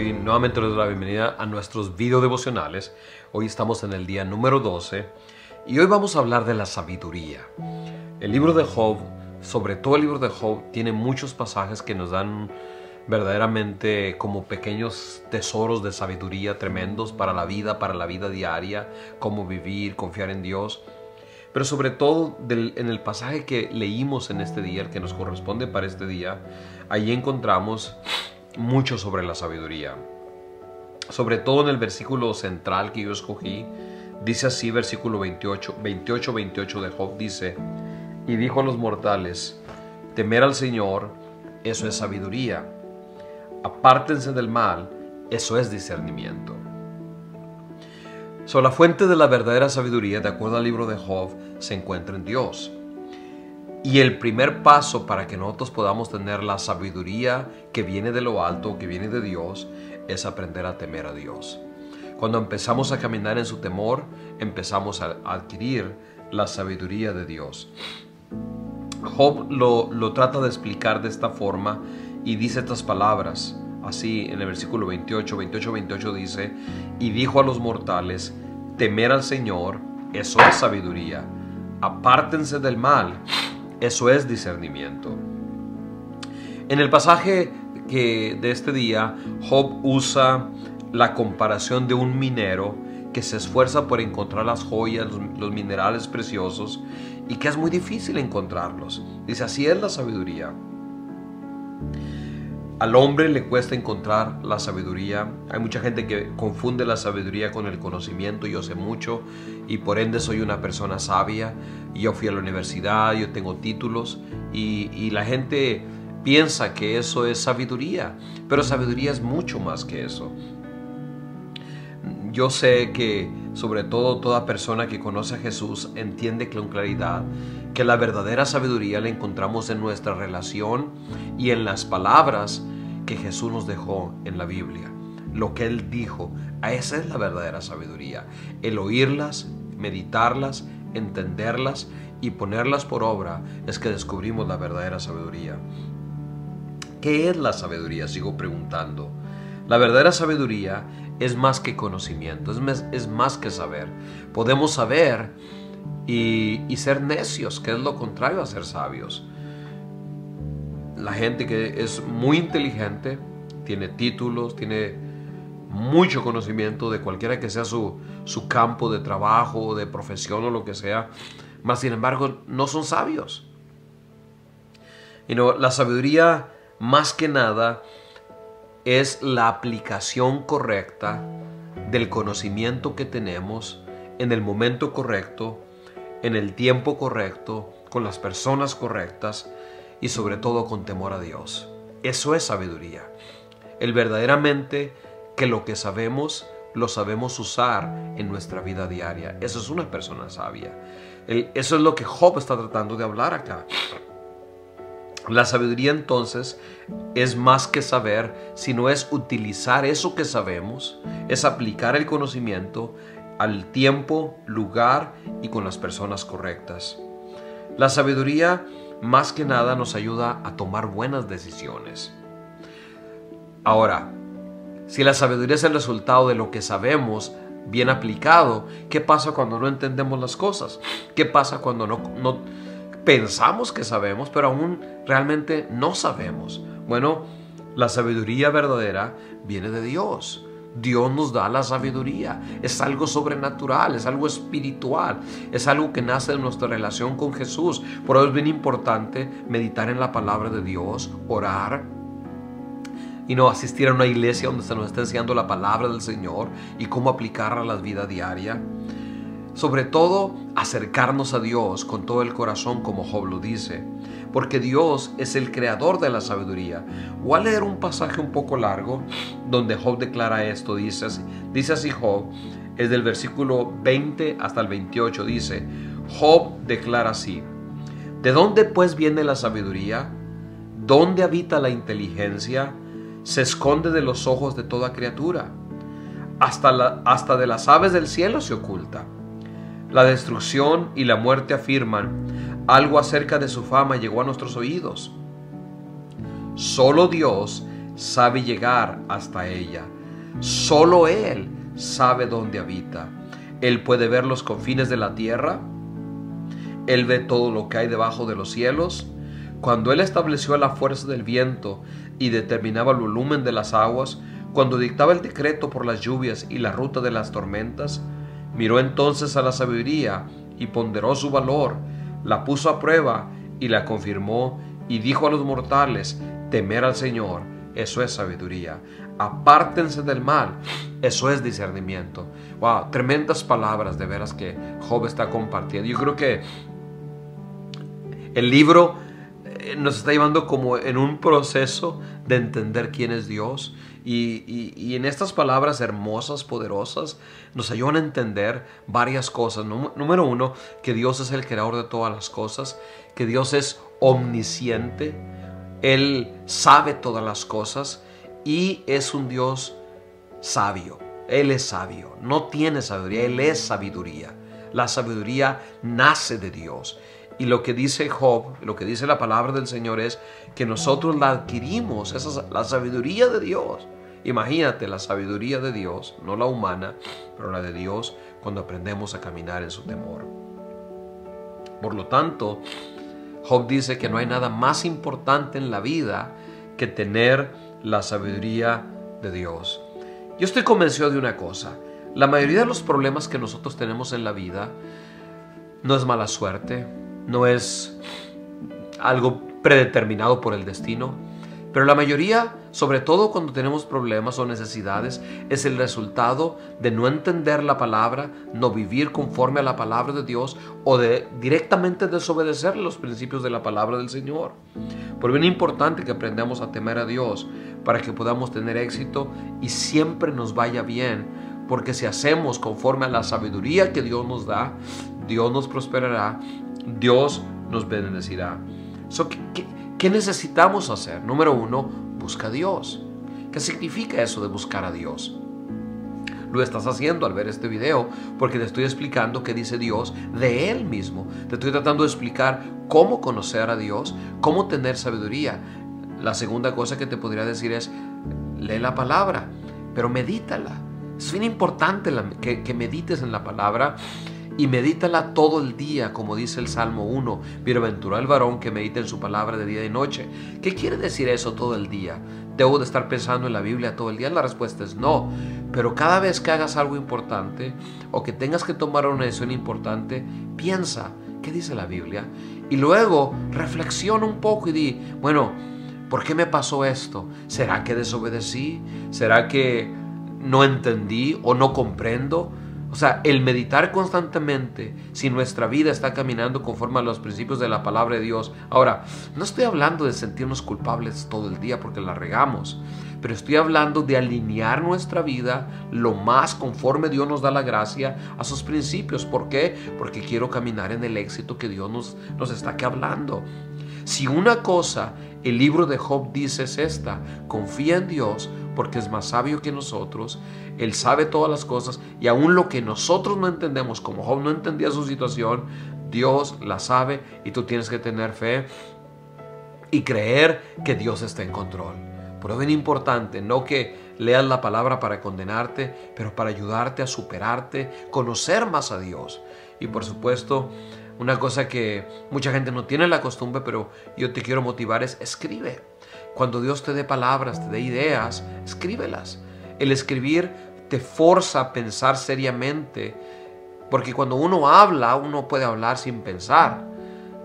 Hoy nuevamente les doy la bienvenida a nuestros video devocionales. Hoy estamos en el día número 12 y hoy vamos a hablar de la sabiduría. El libro de Job, sobre todo el libro de Job, tiene muchos pasajes que nos dan verdaderamente como pequeños tesoros de sabiduría tremendos para la vida diaria, cómo vivir, confiar en Dios. Pero sobre todo en el pasaje que leímos en este día, el que nos corresponde para este día, ahí encontramos mucho sobre la sabiduría. Sobre todo en el versículo central que yo escogí, dice así, versículo 28 de Job, dice: y dijo a los mortales, temer al Señor, eso es sabiduría. Apártense del mal, eso es discernimiento. La fuente de la verdadera sabiduría, de acuerdo al libro de Job, se encuentra en Dios. Y el primer paso para que nosotros podamos tener la sabiduría que viene de lo alto, que viene de Dios, es aprender a temer a Dios. Cuando empezamos a caminar en su temor, empezamos a adquirir la sabiduría de Dios. Job lo trata de explicar de esta forma y dice estas palabras. Así en el versículo 28 dice: y dijo a los mortales, temer al Señor, eso es sabiduría. Apártense del mal, eso es discernimiento. En el pasaje de este día, Job usa la comparación de un minero que se esfuerza por encontrar las joyas, los minerales preciosos, y que es muy difícil encontrarlos. Dice, así es la sabiduría. Al hombre le cuesta encontrar la sabiduría. Hay mucha gente que confunde la sabiduría con el conocimiento. Yo sé mucho y por ende soy una persona sabia. Yo fui a la universidad, yo tengo títulos y la gente piensa que eso es sabiduría. Pero sabiduría es mucho más que eso. Yo sé que sobre todo toda persona que conoce a Jesús entiende con claridad que la verdadera sabiduría la encontramos en nuestra relación y en las palabras que Jesús nos dejó en la Biblia. Lo que Él dijo, esa es la verdadera sabiduría. El oírlas, meditarlas, entenderlas y ponerlas por obra es que descubrimos la verdadera sabiduría. ¿Qué es la sabiduría? Sigo preguntando. La verdadera sabiduría es más que conocimiento, es más que saber. Podemos saber y ser necios, que es lo contrario a ser sabios. La gente que es muy inteligente, tiene títulos, tiene mucho conocimiento de cualquiera que sea su campo de trabajo, de profesión o lo que sea, mas sin embargo no son sabios. La sabiduría más que nada es la aplicación correcta del conocimiento que tenemos en el momento correcto, en el tiempo correcto, con las personas correctas y sobre todo con temor a Dios. Eso es sabiduría. El verdaderamente que lo que sabemos, lo sabemos usar en nuestra vida diaria. Eso es una persona sabia. Eso es lo que Job está tratando de hablar acá. La sabiduría entonces es más que saber, sino es utilizar eso que sabemos, es aplicar el conocimiento al tiempo, lugar y con las personas correctas. La sabiduría más que nada nos ayuda a tomar buenas decisiones. Ahora, si la sabiduría es el resultado de lo que sabemos bien aplicado, ¿qué pasa cuando no entendemos las cosas? ¿Qué pasa cuando no pensamos que sabemos, pero aún realmente no sabemos? Bueno, la sabiduría verdadera viene de Dios. Dios nos da la sabiduría. Es algo sobrenatural, es algo espiritual, es algo que nace de nuestra relación con Jesús. Por eso es bien importante meditar en la palabra de Dios, orar y no asistir a una iglesia donde se nos está enseñando la palabra del Señor y cómo aplicarla a la vida diaria. Sobre todo, acercarnos a Dios con todo el corazón, como Job lo dice, porque Dios es el creador de la sabiduría. Voy a leer un pasaje un poco largo donde Job declara esto. Dice así Job, es del versículo 20 hasta el 28, dice: Job declara así: ¿de dónde pues viene la sabiduría? ¿Dónde habita la inteligencia? Se esconde de los ojos de toda criatura. Hasta de las aves del cielo se oculta. La destrucción y la muerte afirman, algo acerca de su fama llegó a nuestros oídos. Solo Dios sabe llegar hasta ella. Solo Él sabe dónde habita. Él puede ver los confines de la tierra. Él ve todo lo que hay debajo de los cielos. Cuando Él estableció la fuerza del viento y determinaba el volumen de las aguas, cuando dictaba el decreto por las lluvias y la ruta de las tormentas, miró entonces a la sabiduría y ponderó su valor, la puso a prueba y la confirmó, y dijo a los mortales: temer al Señor, eso es sabiduría. Apártense del mal, eso es discernimiento. Wow, tremendas palabras de veras que Job está compartiendo. Yo creo que el libro nos está llevando como en un proceso de entender quién es Dios, y en estas palabras hermosas, poderosas, nos ayudan a entender varias cosas. Número uno, que Dios es el creador de todas las cosas, que Dios es omnisciente, Él sabe todas las cosas y es un Dios sabio. Él es sabio, no tiene sabiduría, Él es sabiduría. La sabiduría nace de Dios. Y lo que dice Job, lo que dice la palabra del Señor es que nosotros la adquirimos, la sabiduría de Dios. Imagínate la sabiduría de Dios, no la humana, pero la de Dios, cuando aprendemos a caminar en su temor. Por lo tanto, Job dice que no hay nada más importante en la vida que tener la sabiduría de Dios. Yo estoy convencido de una cosa: la mayoría de los problemas que nosotros tenemos en la vida no es mala suerte, no es algo predeterminado por el destino, pero la mayoría, sobre todo cuando tenemos problemas o necesidades, es el resultado de no entender la palabra, no vivir conforme a la palabra de Dios, o de directamente desobedecer los principios de la palabra del Señor. Por bien importante que aprendamos a temer a Dios para que podamos tener éxito y siempre nos vaya bien, porque si hacemos conforme a la sabiduría que Dios nos da, Dios nos prosperará, Dios nos bendecirá. ¿Qué necesitamos hacer? Número uno, busca a Dios. ¿Qué significa eso de buscar a Dios? Lo estás haciendo al ver este video porque te estoy explicando qué dice Dios de Él mismo. Te estoy tratando de explicar cómo conocer a Dios, cómo tener sabiduría. La segunda cosa que te podría decir es: lee la palabra, pero medítala. Es bien importante que medites en la palabra, y medítala todo el día, como dice el Salmo 1. Bienaventurado el varón que medita en su palabra de día y noche. ¿Qué quiere decir eso, todo el día? ¿Debo de estar pensando en la Biblia todo el día? La respuesta es no. Pero cada vez que hagas algo importante o que tengas que tomar una decisión importante, piensa, ¿qué dice la Biblia? Y luego reflexiona un poco y di: bueno, ¿por qué me pasó esto? ¿Será que desobedecí? ¿Será que no entendí o no comprendo? O sea, el meditar constantemente, si nuestra vida está caminando conforme a los principios de la palabra de Dios. Ahora, no estoy hablando de sentirnos culpables todo el día porque la regamos, pero estoy hablando de alinear nuestra vida lo más conforme Dios nos da la gracia a sus principios. ¿Por qué? Porque quiero caminar en el éxito que Dios nos está aquí hablando. Si una cosa el libro de Job dice es esta: confía en Dios porque es más sabio que nosotros, Él sabe todas las cosas, y aún lo que nosotros no entendemos, como Job no entendía su situación, Dios la sabe, y tú tienes que tener fe y creer que Dios está en control. Pero es bien importante, no que leas la palabra para condenarte, pero para ayudarte a superarte, conocer más a Dios. Y por supuesto, una cosa que mucha gente no tiene la costumbre, pero yo te quiero motivar, es: escribe. Cuando Dios te dé palabras, te dé ideas, escríbelas. El escribir te forza a pensar seriamente, porque cuando uno habla, uno puede hablar sin pensar,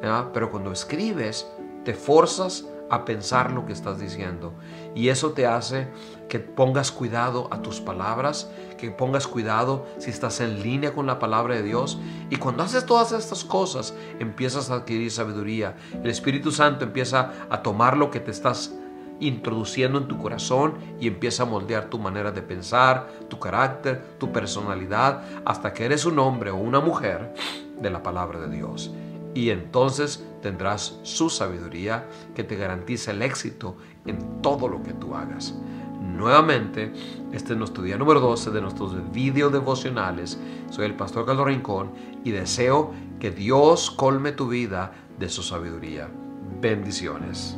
¿ya? Pero cuando escribes, te forzas a pensar lo que estás diciendo, y eso te hace que pongas cuidado a tus palabras, que pongas cuidado si estás en línea con la palabra de Dios. Y cuando haces todas estas cosas, empiezas a adquirir sabiduría. El Espíritu Santo empieza a tomar lo que te estás introduciendo en tu corazón y empieza a moldear tu manera de pensar, tu carácter, tu personalidad, hasta que eres un hombre o una mujer de la palabra de Dios. Y entonces tendrás su sabiduría que te garantiza el éxito en todo lo que tú hagas. Nuevamente, este es nuestro día número 12 de nuestros video devocionales. Soy el pastor Carlos Rincón y deseo que Dios colme tu vida de su sabiduría. Bendiciones.